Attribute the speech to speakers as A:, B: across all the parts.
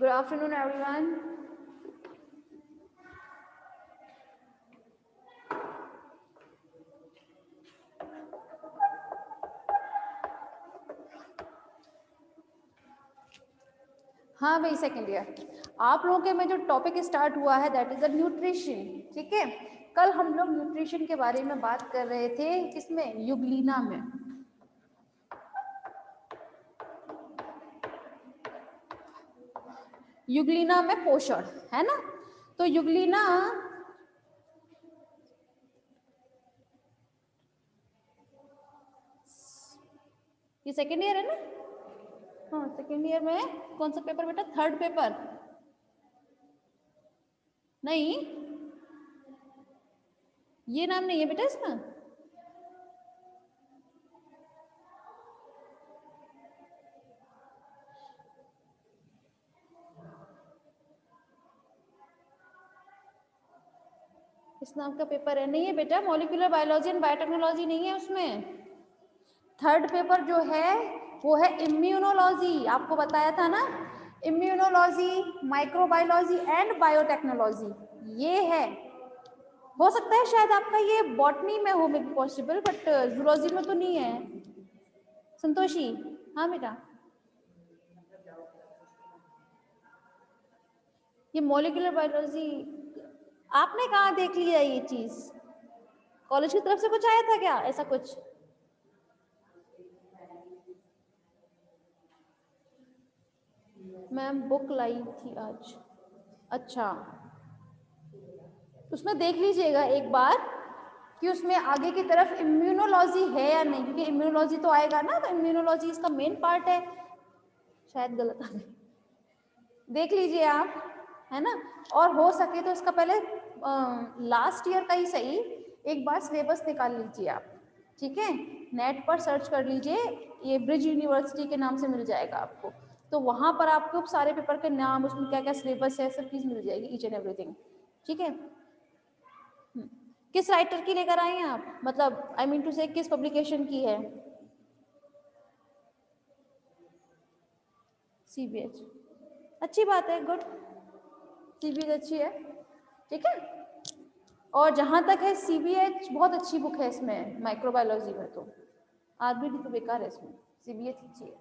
A: Good afternoon, everyone. हाँ भाई, second year आप लोगों के में जो टॉपिक स्टार्ट हुआ है दैट इज द न्यूट्रिशन। ठीक है, कल हम लोग न्यूट्रिशन के बारे में बात कर रहे थे, किसमें? युगलीना में। युगलीना में पोषण है ना। तो युगलीना ये सेकेंड ईयर है ना। हाँ, सेकेंड ईयर में कौन सा पेपर बेटा? थर्ड पेपर नहीं, ये नाम नहीं है बेटा इसका। इस नाम का पेपर है नहीं है बेटा। मॉलिक्यूलर बायोलॉजी एंड बायोटेक्नोलॉजी नहीं है उसमें। थर्ड पेपर जो है वो है इम्यूनोलॉजी। आपको बताया था ना, इम्यूनोलॉजी, माइक्रोबायोलॉजी एंड बायोटेक्नोलॉजी ये है। हो सकता है शायद आपका ये बॉटनी में हो, may be possible, but zoology में तो नहीं है। संतोषी, हाँ बेटा, ये मॉलिक्यूलर बायोलॉजी आपने कहाँ देख लिया? ये चीज कॉलेज की तरफ से कुछ आया था क्या, ऐसा कुछ? मैम बुक लाई थी आज। अच्छा, उसमें देख लीजिएगा एक बार कि उसमें आगे की तरफ इम्यूनोलॉजी है या नहीं, क्योंकि इम्यूनोलॉजी तो आएगा ना, तो इम्यूनोलॉजी इसका मेन पार्ट है। शायद गलत आ गई, देख लीजिए आप, है ना। और हो सके तो इसका पहले लास्ट ईयर का ही सही एक बार सिलेबस निकाल लीजिए आप। ठीक है, नेट पर सर्च कर लीजिए, ये ब्रिज यूनिवर्सिटी के नाम से मिल जाएगा आपको। तो वहाँ पर आपको सारे पेपर के नाम, उसमें क्या क्या सिलेबस है, सब चीज़ मिल जाएगी, ईच एंड एवरीथिंग। ठीक है, किस राइटर की लेकर आए हैं आप? मतलब आई मीन टू से किस पब्लिकेशन की है? CBH, अच्छी बात है, गुड। CBH अच्छी है, ठीक है। और जहाँ तक है CBH बहुत अच्छी बुक है इसमें, माइक्रोबायोलॉजी में तो आदमी भी तो बेकार है इसमें। CBH अच्छी है,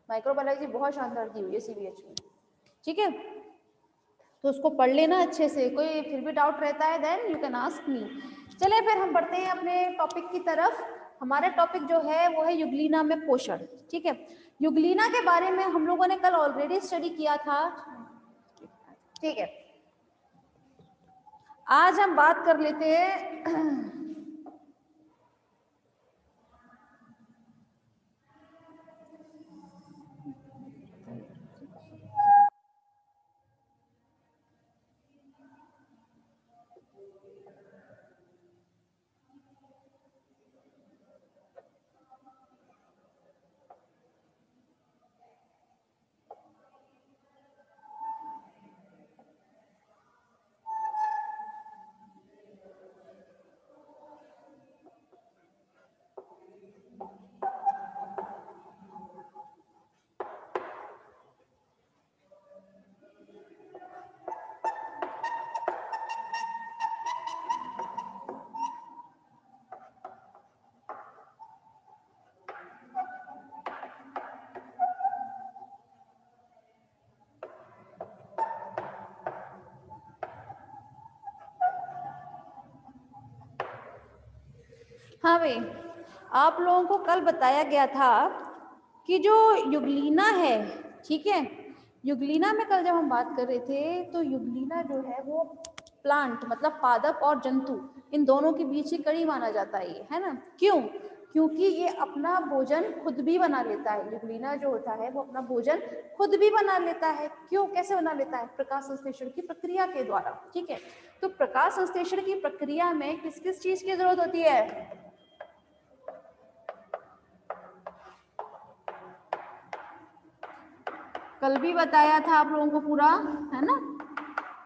A: माइक्रोबायोलॉजी बहुत शानदार दी हुई है CBH में। ठीक है, तो उसको पढ़ लेना अच्छे से। कोई फिर भी डाउट रहता है then you can ask me. चलिए फिर हम बढ़ते हैं अपने टॉपिक की तरफ। हमारा टॉपिक जो है वो है युगलीना में पोषण। ठीक है, युगलीना के बारे में हम लोगों ने कल ऑलरेडी स्टडी किया था। ठीक है, आज हम बात कर लेते हैं हाँ भाई, आप लोगों को कल बताया गया था कि जो युगलीना है, ठीक है, युगलीना में कल जब हम बात कर रहे थे तो युगलीना जो है वो प्लांट मतलब पादप और जंतु इन दोनों के बीच की कड़ी माना जाता है, ये है ना। क्यों? क्योंकि ये अपना भोजन खुद भी बना लेता है। युगलीना जो होता है वो अपना भोजन खुद भी बना लेता है। क्यों, कैसे बना लेता है? प्रकाश संश्लेषण की प्रक्रिया के द्वारा। ठीक है, तो प्रकाश संश्लेषण की प्रक्रिया में किस किस चीज की जरूरत होती है? कल भी बताया था आप लोगों को पूरा, है ना।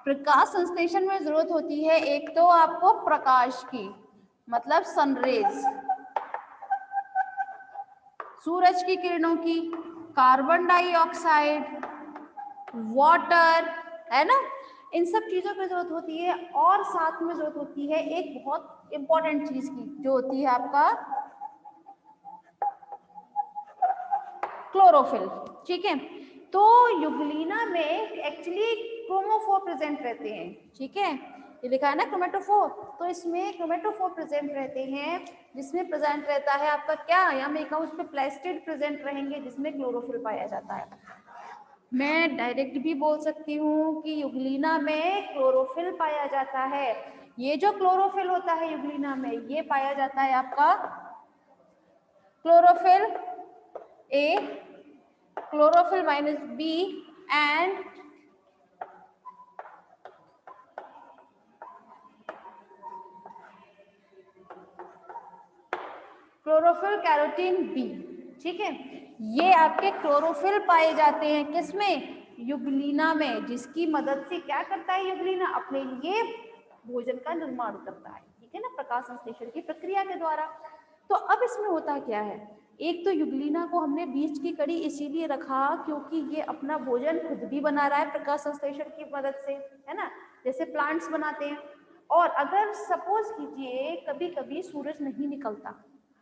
A: प्रकाश संश्लेषण में जरूरत होती है एक तो आपको प्रकाश की, मतलब सनरेज, सूरज की किरणों की, कार्बन डाइऑक्साइड, वाटर, है ना, इन सब चीजों की जरूरत होती है। और साथ में जरूरत होती है एक बहुत इंपॉर्टेंट चीज की, जो होती है आपका क्लोरोफिल। ठीक है, तो यूग्लिना में एक्चुअली क्रोमोफोर प्रेजेंट रहते हैं। ठीक है, ये लिखा है ना क्रोमेटोफोर, तो इसमें क्रोमेटोफोर प्रेजेंट रहते हैं, जिसमें प्रेजेंट रहता है आपका क्या, यहाँ में लिखा उस पर प्लास्टिड प्रेजेंट रहेंगे, जिसमें क्लोरोफिल पाया जाता है। मैं डायरेक्ट भी बोल सकती हूँ कि यूग्लिना में क्लोरोफिल पाया जाता है। ये जो क्लोरोफिल होता है यूग्लिना में, ये पाया जाता है आपका chlorophyll a, chlorophyll minus b and chlorophyll carotene b. ठीक है, ये आपके क्लोरोफिल पाए जाते हैं किसमें, यूग्लिना में, जिसकी मदद से क्या करता है यूग्लिना, अपने लिए भोजन का निर्माण करता है। ठीक है ना, प्रकाश संश्लेषण की प्रक्रिया के द्वारा। तो अब इसमें होता क्या है, एक तो यूग्लिना को हमने बीच की कड़ी इसीलिए रखा क्योंकि ये अपना भोजन खुद भी बना रहा है प्रकाश संश्लेषण की मदद से, है ना, जैसे प्लांट्स बनाते हैं। और अगर सपोज कीजिए कभी कभी सूरज नहीं निकलता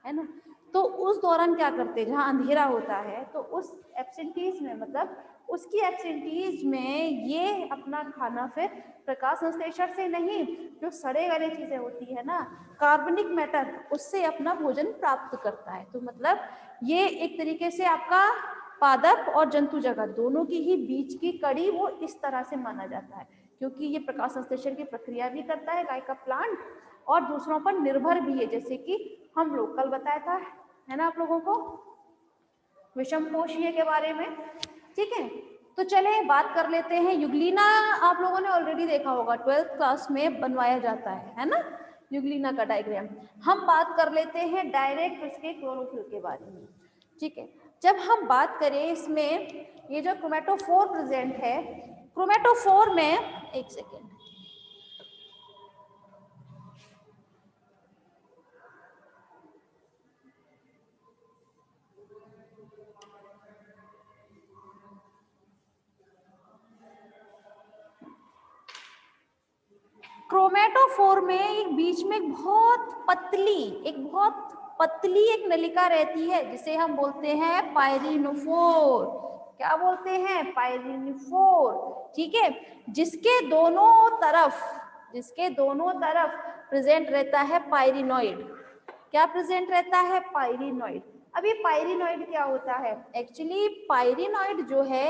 A: है ना, तो उस दौरान क्या करते हैं, जहाँ अंधेरा होता है, तो उस एब्सेंटीज में, मतलब उसकी एब्सेंटीज में ये अपना खाना फिर प्रकाश संश्लेषण से नहीं, जो सड़े गले चीजें होती है ना, कार्बनिक मैटर, उससे अपना भोजन प्राप्त करता है। तो मतलब ये एक तरीके से आपका पादप और जंतु जगत दोनों की ही बीच की कड़ी वो इस तरह से माना जाता है, क्योंकि ये प्रकाश संश्लेषण की प्रक्रिया भी करता है गाय का प्लांट, और दूसरों पर निर्भर भी है, जैसे कि हम लोग कल बताया था, है ना, आप लोगों को विषम कोशीय के बारे में। ठीक है, तो चले बात कर लेते हैं यूग्लिना। आप लोगों ने ऑलरेडी देखा होगा, 12th क्लास में बनवाया जाता है ना, यूग्लिना का डायग्राम। हम बात कर लेते हैं डायरेक्ट उसके क्लोरोफिल के बारे में। ठीक है, जब हम बात करें इसमें, ये जो क्रोमेटोफोर प्रेजेंट है, क्रोमेटोफोर में, एक सेकेंड, क्रोमेटोफोर में एक बीच में एक बहुत पतली एक नलिका रहती है, जिसे हम बोलते हैं पायरिनोफोर। क्या बोलते हैं, पायरिनोफोर। ठीक है, जिसके दोनों तरफ प्रेजेंट रहता है पायरिनॉइड। क्या प्रेजेंट रहता है, पायरिनॉइड। अब ये पायरिनॉइड क्या होता है, एक्चुअली पायरिनॉइड जो है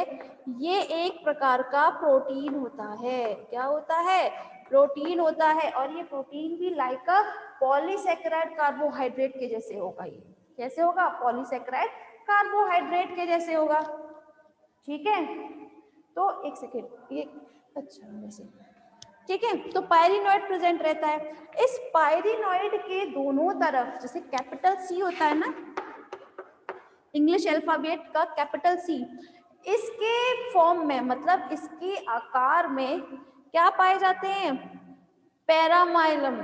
A: ये एक प्रकार का प्रोटीन होता है। क्या होता है, प्रोटीन होता है, और ये प्रोटीन भी लाइक अ पॉलीसेकेराइड कार्बोहाइड्रेट के जैसे होगा। ये कैसे होगा, पॉलीसेकेराइड कार्बोहाइड्रेट के जैसे होगा। ठीक है, तो एक सेकेंड, ये अच्छा वैसे, ठीक है, तो पायरिनॉइड प्रेजेंट रहता है। इस पायरिनॉइड के दोनों तरफ, जैसे कैपिटल सी होता है ना, इंग्लिश अल्फाबेट का कैपिटल सी, इसके फॉर्म में, मतलब इसके आकार में क्या पाए जाते हैं, पैरामाइलम।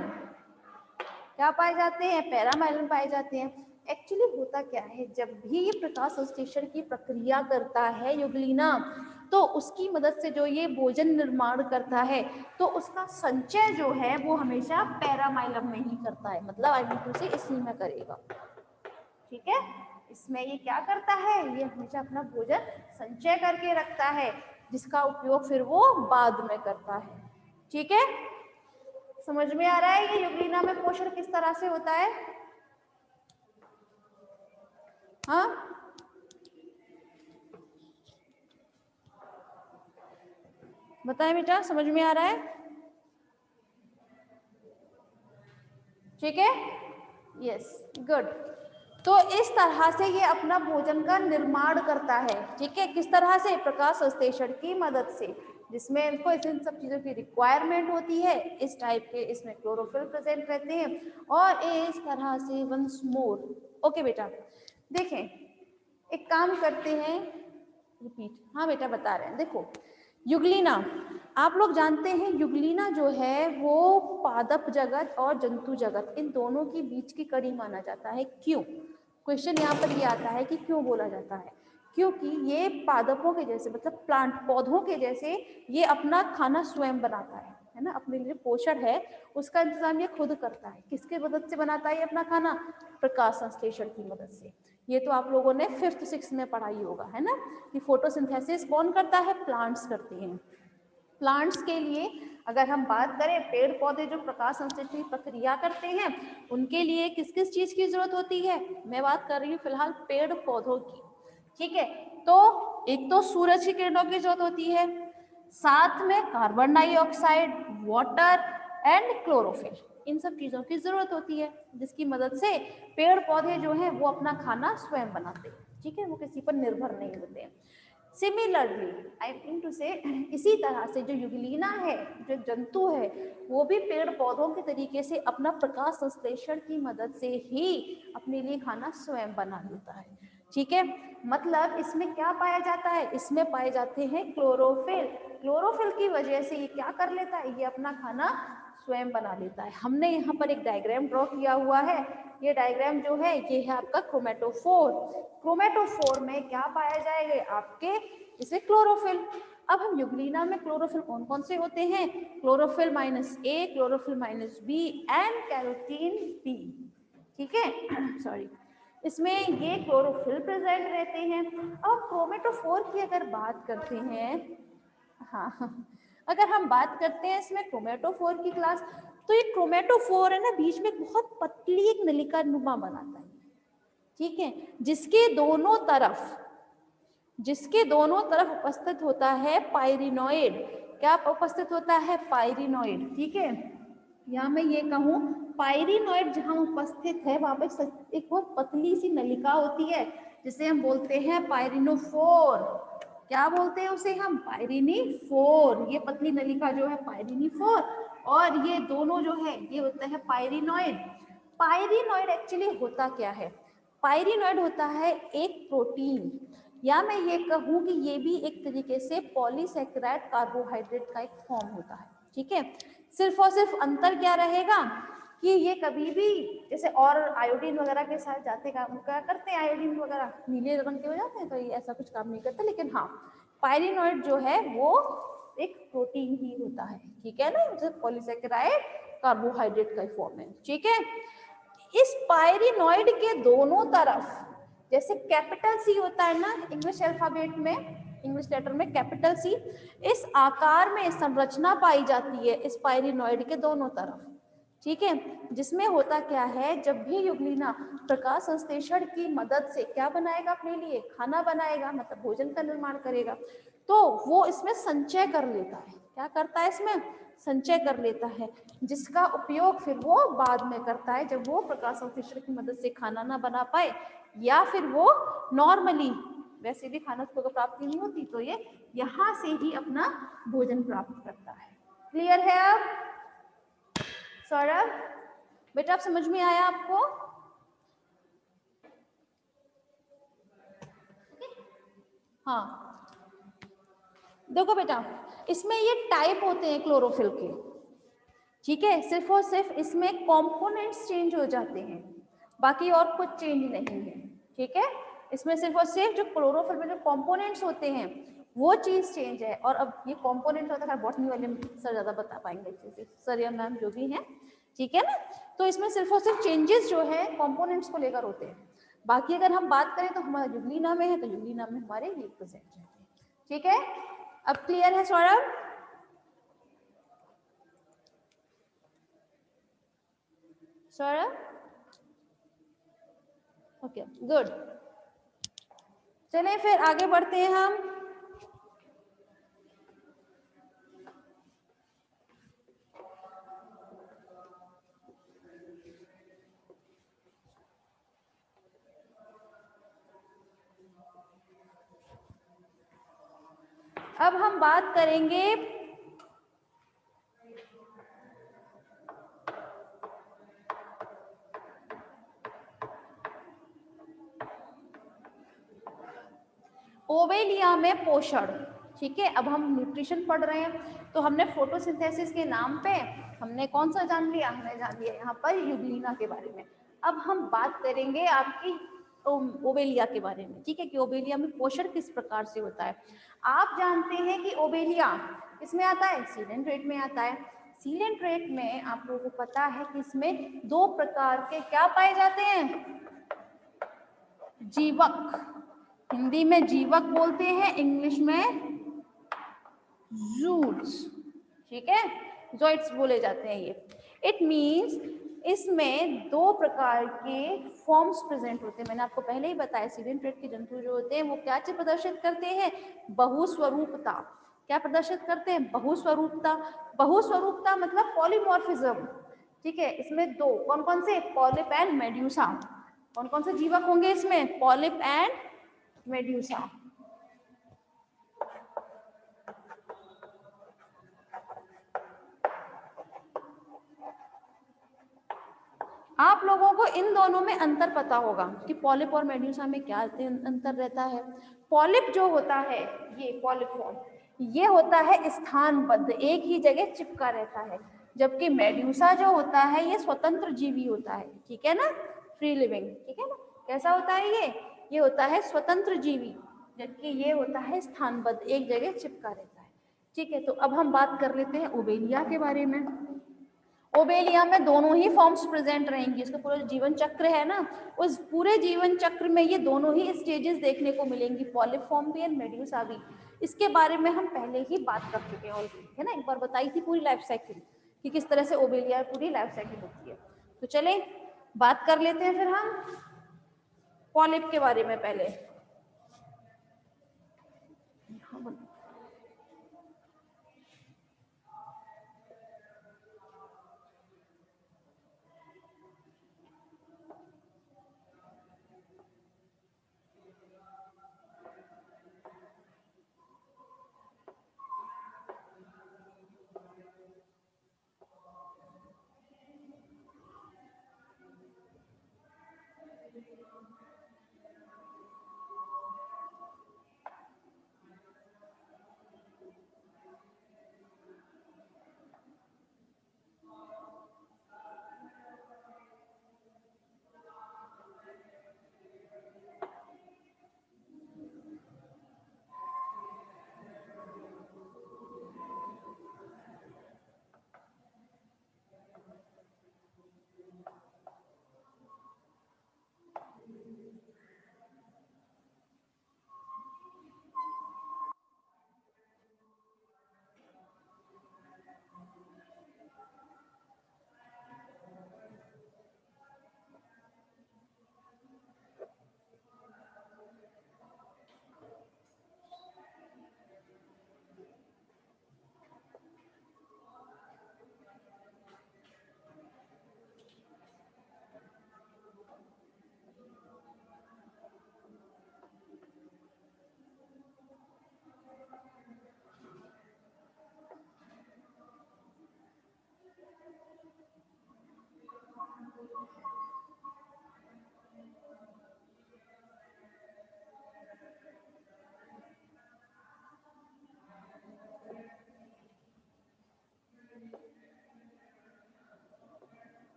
A: क्या पाए जाते हैं, पैरामाइलम पाए जाते हैं। एक्चुअली होता क्या है, जब भी ये प्रकाश संश्लेषण की प्रक्रिया करता है यूग्लिना, तो उसकी मदद से जो ये भोजन निर्माण करता है, तो उसका संचय जो है वो हमेशा पैरामाइलम में ही करता है, मतलब आईवी2 से इसी में करेगा। ठीक है, इसमें ये क्या करता है, ये हमेशा अपना भोजन संचय करके रखता है, जिसका उपयोग फिर वो बाद में करता है। ठीक है, समझ में आ रहा है ये यूग्लिना में पोषण किस तरह से होता है। हाँ, बताएं बेटा, समझ में आ रहा है। ठीक है, यस, गुड। तो इस तरह से ये अपना भोजन का निर्माण करता है। ठीक है, किस तरह से, प्रकाश संश्लेषण की मदद से, जिसमें इनको इन सब चीजों की रिक्वायरमेंट होती है। इस टाइप के इसमें क्लोरोफिल प्रेजेंट रहते हैं, और इस तरह से वंस मोर। ओके बेटा, देखें, एक काम करते हैं, रिपीट, हाँ बेटा बता रहे हैं, देखो यूग्लिना, आप लोग जानते हैं यूग्लिना जो है वो पादप जगत और जंतु जगत, इन दोनों की बीच की कड़ी माना जाता है। क्यों, क्वेश्चन यहाँ पर ये आता है कि क्यों बोला जाता है, क्योंकि ये पादपों के जैसे मतलब प्लांट पौधों के जैसे ये अपना खाना स्वयं बनाता है ना, अपने लिए पोषण है उसका इंतजाम ये खुद करता है। किसके मदद से बनाता है ये अपना खाना? प्रकाश संश्लेषण की मदद से। ये तो आप लोगों ने 5th 6th में पढ़ाई होगा, है ना, कि फोटोसिंथेसिस कौन करता है? प्लांट्स करते हैं। प्लांट्स के लिए अगर हम बात करें, पेड़ पौधे जो प्रकाश संश्लेषण की प्रक्रिया करते हैं उनके लिए किस किस चीज की जरूरत होती है? मैं बात कर रही हूँ फिलहाल पेड़ पौधों की, ठीक है। तो एक तो सूरज की किरणों की जरूरत होती है, साथ में carbon dioxide, water and chlorophyll, इन सब चीजों की जरूरत होती है जिसकी मदद से पेड़ पौधे जो है वो अपना खाना स्वयं बनाते हैं, ठीक है, वो किसी पर निर्भर नहीं होते हैं। सिमिलरली आई मीन टू से, इसी तरह से जो युगलीना है, जो जंतु है, वो भी पेड़ पौधों के तरीके से अपना प्रकाश संश्लेषण की मदद से ही अपने लिए खाना स्वयं बना लेता है, ठीक है। मतलब इसमें क्या पाया जाता है? इसमें पाए जाते हैं क्लोरोफिल। क्लोरोफिल की वजह से ये क्या कर लेता है? ये अपना खाना स्वयं बना लेता है। हमने यहाँ पर एक डायग्राम ड्रॉ किया हुआ है। ये डायग्राम जो है ये है आपका क्रोमेटोफोर। क्रोमेटोफोर में क्या पाया जाएगा? आपके इसे क्लोरोफिल। अब हम युगलीना में क्लोरोफिल कौन कौन से होते हैं? Chlorophyll -A, chlorophyll -B and carotene B, ठीक है सॉरी, इसमें ये क्लोरोफिल प्रेजेंट रहते हैं। अब क्रोमेटोफोर की अगर बात करते हैं, हाँ अगर हम बात करते हैं इसमें क्रोमेटोफोर की क्लास, तो ये क्रोमेटोफोर है ना, बीच में बहुत पतली एक नलिका नुमा बनाता है, ठीक है, जिसके दोनों तरफ उपस्थित होता है पायरिनोइड। क्या उपस्थित होता है? पायरिनोइड, ठीक है। या मैं ये कहूँ, पायरिनोइड जहाँ उपस्थित है वहां पे एक बहुत पतली सी नलिका होती है जिसे हम बोलते हैं पायरिनोफोर। क्या बोलते हैं उसे हम? पायरिनोफोर। ये पतली नलिका जो है पायरिनोफोर, और ये दोनों जो है ये होता है पायरिनोइड। पायरिनोइड एक्चुअली होता क्या है? पायरिनोइड होता है एक प्रोटीन, या मैं ये कहूँ कि ये भी एक तरीके से पॉलीसैकेराइड कार्बोहाइड्रेट का एक फॉर्म होता है, ठीक है। सिर्फ और सिर्फ अंतर क्या रहेगा कि ये कभी भी जैसे और आयोडीन वगैरह के साथ जाते क्या करते हैं, आयोडीन वगैरह नीले रंग के हो जाते हैं, तो ये ऐसा कुछ काम नहीं करता। लेकिन हाँ, पायरिनोइड जो है वो एक प्रोटीन ही होता है, ठीक है ना, जो पॉलीसैकेराइड कार्बोहाइड्रेट का फॉर्म है, ठीक है। इस पायरिनोइड के दोनों तरफ, जैसे कैपिटल सी होता है ना इंग्लिश अल्फाबेट में, इंग्लिश लेटर में कैपिटल सी, इस आकार में संरचना पाई जाती है इस पायरिनोइड के दोनों तरफ, ठीक है। जिसमें होता क्या है, जब भी युगलीना प्रकाश संश्लेषण की मदद से क्या बनाएगा? अपने लिए खाना बनाएगा, मतलब भोजन का निर्माण करेगा, तो वो इसमें संचय कर लेता है। क्या करता है? इसमें संचय कर लेता है, जिसका उपयोग फिर वो बाद में करता है जब वो प्रकाश संश्लेषण की मदद से खाना ना बना पाए, या फिर वो नॉर्मली वैसे भी खाना उसको प्राप्ति नहीं होती, तो ये यहाँ से ही अपना भोजन प्राप्त करता है। क्लियर है? अब सौरभ बेटा आप समझ में आया आपको? हाँ देखो बेटा, इसमें ये टाइप होते हैं क्लोरोफिल के, ठीक है। सिर्फ और सिर्फ इसमें कंपोनेंट्स चेंज हो जाते हैं, बाकी और कुछ चेंज नहीं है, ठीक है। इसमें सिर्फ और सिर्फ जो क्लोरोफिल में जो कंपोनेंट्स होते हैं वो चीज चेंज है। और अब ये कंपोनेंट होता है, बॉटनी वाले सर ज्यादा बता पाएंगे अच्छे से, सर या मैम जो भी हैं, ठीक है ना। तो इसमें सिर्फ और सिर्फ चेंजेस जो है कंपोनेंट्स को लेकर होते हैं। बाकी अगर हम बात करें तो हमारा युगलीना में है, तो युगलीना में हमारे ये प्रेजेंट रहते हैं, ठीक है। अब क्लियर है सौरभ? Saurabh okay good. चलिए फिर आगे बढ़ते हैं हम। अब हम बात करेंगे ओवेलिया में पोषण, ठीक है। अब हम न्यूट्रिशन पढ़ रहे हैं, तो हमने फोटोसिंथेसिस के नाम पे हमने कौन सा जान लिया? हमने जान लिया यहाँ पर युगलीना के बारे में। अब हम बात करेंगे आपकी ओबेलिया के बारे में, ठीक है, कि ओबेलिया में पोषण किस प्रकार से होता है। आप जानते हैं कि ओबेलिया किसमें आता है, सीडेंट्रेट में आता है। सीडेंट्रेट में आप लोगों को पता है कि इसमें 2 प्रकार के क्या पाए जाते हैं, जीवक, हिंदी में जीवक बोलते हैं, इंग्लिश में जूट्स, ठीक है, जॉइट्स बोले जाते हैं ये। इट मीन्स इसमें 2 प्रकार के फॉर्म्स प्रेजेंट होते हैं। मैंने आपको पहले ही बताया सीडेंट्रेट के जंतु जो होते हैं वो क्या चीज प्रदर्शित करते हैं, बहुस्वरूपता। क्या प्रदर्शित करते हैं, बहुस्वरूपता। बहुस्वरूपता मतलब पॉलीमॉर्फिज्म, ठीक है। इसमें 2 कौन कौन से, पॉलिप एंड मेड्यूसा। कौन कौन से जीवक होंगे इसमें, पॉलिप एंड मेड्यूसा। आप लोगों को इन दोनों में अंतर पता होगा कि पॉलिप और मेड्यूसा में क्या अंतर रहता है। पॉलिप जो होता है, ये पॉलिप फॉर्म, ये होता है स्थानबद्ध, एक ही जगह चिपका रहता है, जबकि मेड्यूसा जो होता है ये स्वतंत्र जीवी होता है, ठीक है ना, फ्री लिविंग, ठीक है ना। कैसा होता है ये होता है स्वतंत्र जीवी, जबकि ये होता है स्थानबद्ध, एक जगह चिपका रहता है, ठीक है। तो अब हम बात कर लेते हैं ओबेलिया के बारे में। ओबेलिया में दोनों ही फॉर्म्स प्रेजेंट रहेंगी, इसका पूरा जीवन चक्र है ना, उस पूरे जीवन चक्र में ये दोनों ही स्टेजेस देखने को मिलेंगी, पॉलिप फॉर्म भी एंड मेड्यूसा भी। इसके बारे में हम पहले ही बात कर चुके हैं ऑलरेडी, है ना, एक बार बताई थी पूरी लाइफ साइकिल कि किस तरह से ओबेलिया पूरी लाइफ साइकिल होती है। तो चले बात कर लेते हैं फिर हम पॉलिप के बारे में पहले।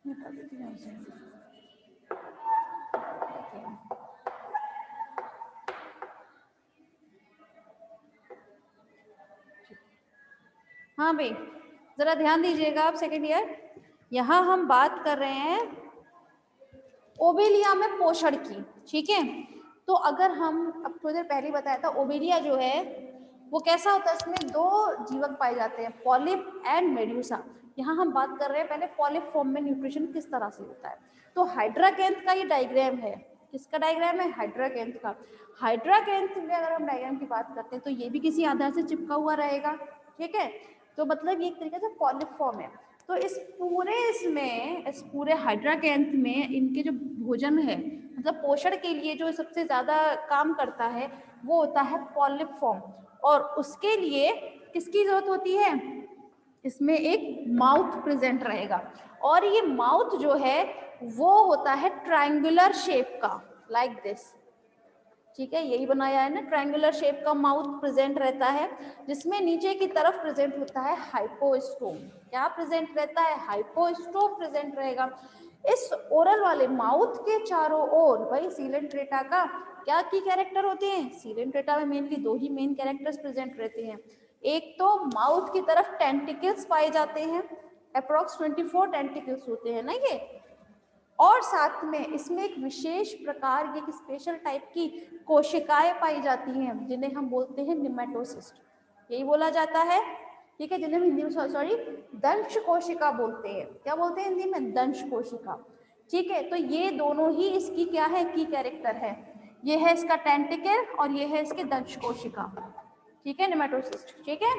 A: हटा देती हूँ यहाँ से। हाँ भाई, जरा ध्यान दीजिएगा आप सेकेंड ईयर। यहाँ हम बात कर रहे हैं ओबेलिया में पोषण की, ठीक है। तो अगर हम अब थोड़ी देर पहले बताया था, ओबेलिया जो है वो कैसा होता है, इसमें दो जीवक पाए जाते हैं, पॉलिप एंड मेड्यूसा। यहाँ हम बात कर रहे हैं पहले पॉलिप फॉर्म में न्यूट्रिशन किस तरह से होता है। तो हाइड्राकैंथ का ये डायग्राम है, किसका डायग्राम है, हाइड्राकैंथ का। हाइड्राकैंथ में अगर हम डायग्राम की बात करते हैं तो ये भी किसी आधार से चिपका हुआ रहेगा, ठीक है। तो मतलब ये एक तरीके से पॉलिप फॉर्म है। तो इस पूरे हाइड्राकैंथ में इनके जो भोजन है, मतलब पोषण के लिए जो सबसे ज्यादा काम करता है वो होता है पॉलिप फॉर्म। और उसके लिए किसकी जरूरत होती है, इसमें एक माउथ प्रेजेंट रहेगा। और ये माउथ जो है वो होता है ट्रायंगुलर शेप का, लाइक दिस, ठीक है। यही बनाया है ना, ट्रायंगुलर शेप का माउथ प्रेजेंट रहता है, जिसमें नीचे की तरफ प्रेजेंट होता है हाइपोस्टोम। क्या प्रेजेंट रहता है, हाइपोस्टोम प्रेजेंट रहेगा। इस ओरल वाले माउथ के चारों ओर भाई सीलेंट्रेटा का क्या की कैरेक्टर होते हैं, सीलेंट्रेटा में मेनली दो ही मेन कैरेक्टर्स प्रेजेंट रहते हैं। एक तो माउथ की तरफ टेंटिकल्स पाए जाते हैं, अप्रोक्स 24 टेंटिकल्स होते हैं ना ये। और साथ में इसमें एक विशेष प्रकार की, एक स्पेशल टाइप की कोशिकाएं पाई जाती हैं, जिन्हें हम बोलते हैं निमेटोसिस्ट, यही बोला जाता है, ठीक है। जिन्हें हिंदी में सॉरी दंश कोशिका बोलते हैं। क्या बोलते हैं हिंदी में, दंश कोशिका, ठीक है। तो ये दोनों ही इसकी क्या है, की कैरेक्टर है। ये है इसका टेंटिकल और ये है इसके दंश कोशिका, ठीक है, निमेटोसिस्ट, ठीक है।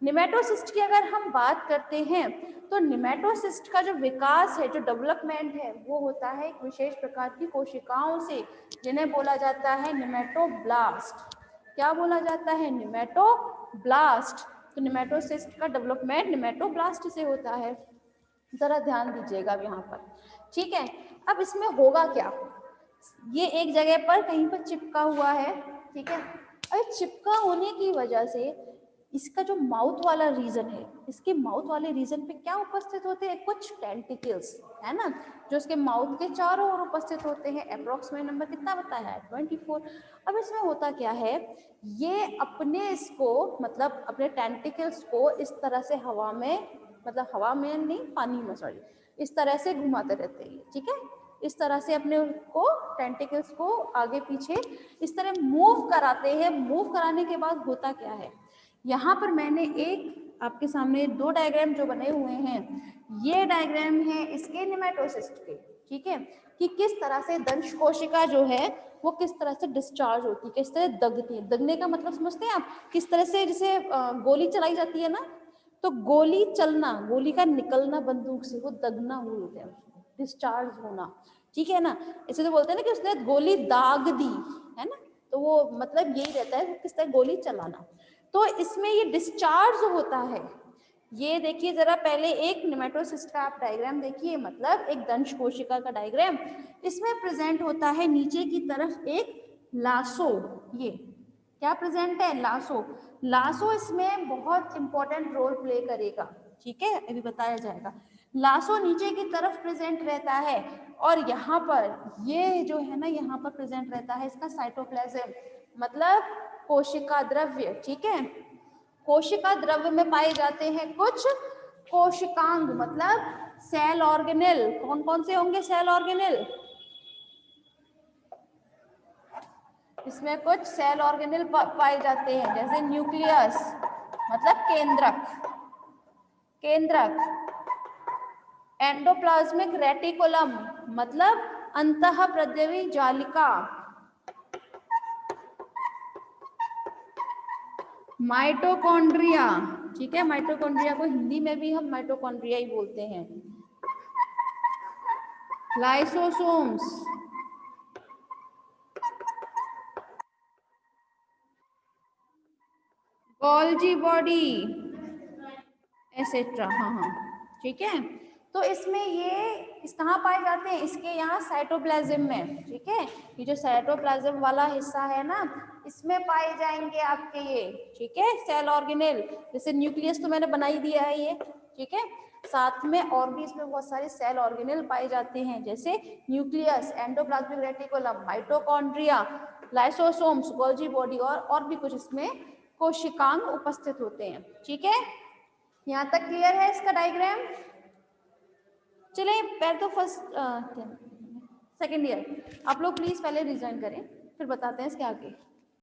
A: निमेटोसिस्ट की अगर हम बात करते हैं तो निमेटोसिस्ट का जो विकास है, जो डेवलपमेंट है, वो होता है एक विशेष प्रकार की कोशिकाओं से, जिन्हें बोला जाता है निमेटोब्लास्ट। क्या बोला जाता है, निमेटोब्लास्ट। तो निमेटोसिस्ट का डेवलपमेंट निमेटोब्लास्ट से होता है, जरा ध्यान दीजिएगा अब यहाँ पर, ठीक है। अब इसमें होगा क्या, ये एक जगह पर कहीं पर चिपका हुआ है, ठीक है। और चिपका होने की वजह से इसका जो माउथ वाला रीजन है, इसके माउथ वाले रीजन पे क्या उपस्थित होते हैं, कुछ टेंटिकल्स, है ना, जो इसके माउथ के चारों ओर उपस्थित होते हैं। अप्रोक्सीमेट नंबर कितना बताया है, 24। अब इसमें होता क्या है, ये अपने इसको मतलब अपने टेंटिकल्स को इस तरह से हवा में, मतलब हवा में नहीं, पानी में सॉरी, इस तरह से घुमाते रहते हैं, ठीक है। इस तरह से अपने को टेंटिकल्स को आगे पीछे इस तरह मूव कराते हैं। मूव कराने के बाद होता क्या है, यहाँ पर मैंने एक आपके सामने दो डायग्राम जो बने हुए हैं, ये डायग्राम है इसके निमेटोसिस्ट के, ठीक है, कि किस तरह से दंश कोशिका जो है वो किस तरह से डिस्चार्ज होती है, किस तरह दगती है। दगने का मतलब समझते हैं आप, किस तरह से जैसे गोली चलाई जाती है ना, तो गोली चलना, गोली का निकलना बंदूक से, वो दगना बोलते हैं, डिस्चार्ज होना, ठीक है ना। इसे तो बोलते हैं ना कि उसने गोली दाग दी, है ना, तो वो मतलब यही रहता है किस तरह गोली चलाना। तो इसमें ये डिस्चार्ज होता है। ये देखिए जरा पहले एक निमेटोसिस्ट का आप डायग्राम देखिए, मतलब एक दंश कोशिका का डायग्राम। इसमें प्रेजेंट होता है नीचे की तरफ एक लासो, ये क्या प्रेजेंट है, लासो। लासो इसमें बहुत इंपॉर्टेंट रोल प्ले करेगा, ठीक है, अभी बताया जाएगा। लासो नीचे की तरफ प्रेजेंट रहता है, और यहाँ पर ये जो है ना, यहाँ पर प्रेजेंट रहता है इसका साइटोप्लाज्म, मतलब कोशिका द्रव्य, ठीक है। कोशिका द्रव्य में पाए जाते हैं कुछ कोशिकांग, मतलब सेल ऑर्गेनेल। कौन कौन से होंगे सेल ऑर्गेनेल, इसमें कुछ सेल ऑर्गेनेल पाए जाते हैं, जैसे न्यूक्लियस मतलब केंद्रक, केंद्रक, एंडोप्लाज्मिक रेटिकुलम मतलब अंतःप्रद्रवी जालिका, माइटोकॉन्ड्रिया, ठीक है, माइटोकॉन्ड्रिया को हिंदी में भी हम माइटोकॉन्ड्रिया ही बोलते हैं, लाइसोसोम्स, गोल्जी बॉडी, एसेट्रा, हाँ हाँ, ठीक है। तो इसमें ये इस कहाँ पाए जाते हैं, इसके यहाँ साइटोप्लाज्म में, ठीक है। ये जो साइटोप्लाज्म वाला हिस्सा है ना, इसमें पाए जाएंगे आपके ये, ठीक है, सेल ऑर्गेनेल। जैसे न्यूक्लियस तो मैंने बना ही दिया है ये, ठीक है। साथ में और भी इसमें बहुत सारे सेल ऑर्गेनेल पाए जाते हैं, जैसे nucleus, endoplasmic reticulum, mitochondria, lysosomes, Golgi body और भी कुछ इसमें कोशिकांग उपस्थित होते हैं। ठीक है, यहाँ तक क्लियर है इसका डायग्राम? चलिए पहले तो फर्स्ट सेकेंड ईयर आप लोग प्लीज पहले रिजाइन करें, फिर बताते हैं इसके आगे।